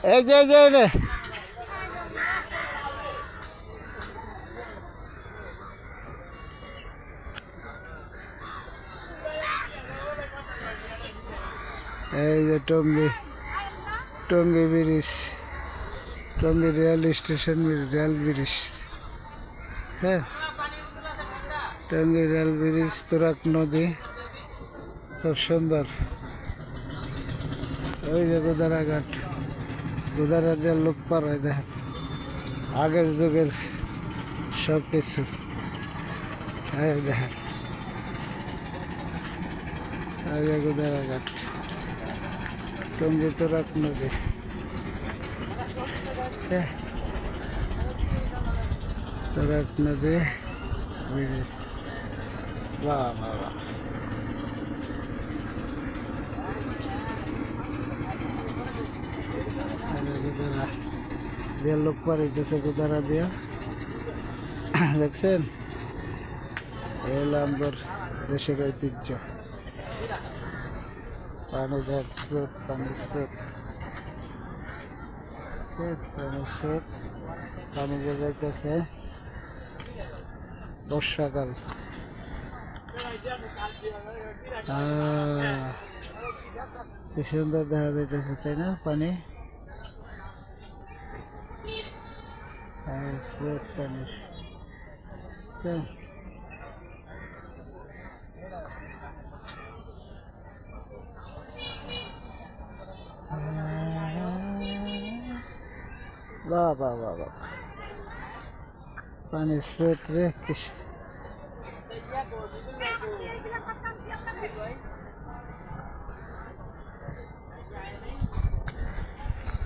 এই যে রে এই যে Tongi Tongi bridge, Tongi rail station, rail bridge. হ্যাঁ, টঙ্গী রেল ব্রিজ, তুরাগ নদী, খুব সুন্দর। ওই যে গোদারাঘাট, গোদারা দিয়ে লোক পার হয়, দেখেন আগের যুগের সব কিছু। দেখেন এই যে গোদারাঘাট, টঙ্গী তুরাগ নদী। তুরাগ নদী ব্রিজ, বাহ বাহ বাহ। গোদারা দিয়ে লোক পাড়াইতেছে, গোদারা দিয়া, দেখছেন? এই হলো আমাদের দেশের ঐতিহ্য। পানি দেখ স্রোত, পানি স্রোত, পানি স্রোত, পানি যে যাইতেছে। বর্ষাকাল, কি সুন্দর দেখা যাইতেছে, তাই না? পানি স্রোত, পানি। বাহ বাহ বাহ বাহ, পানির স্রোত রে,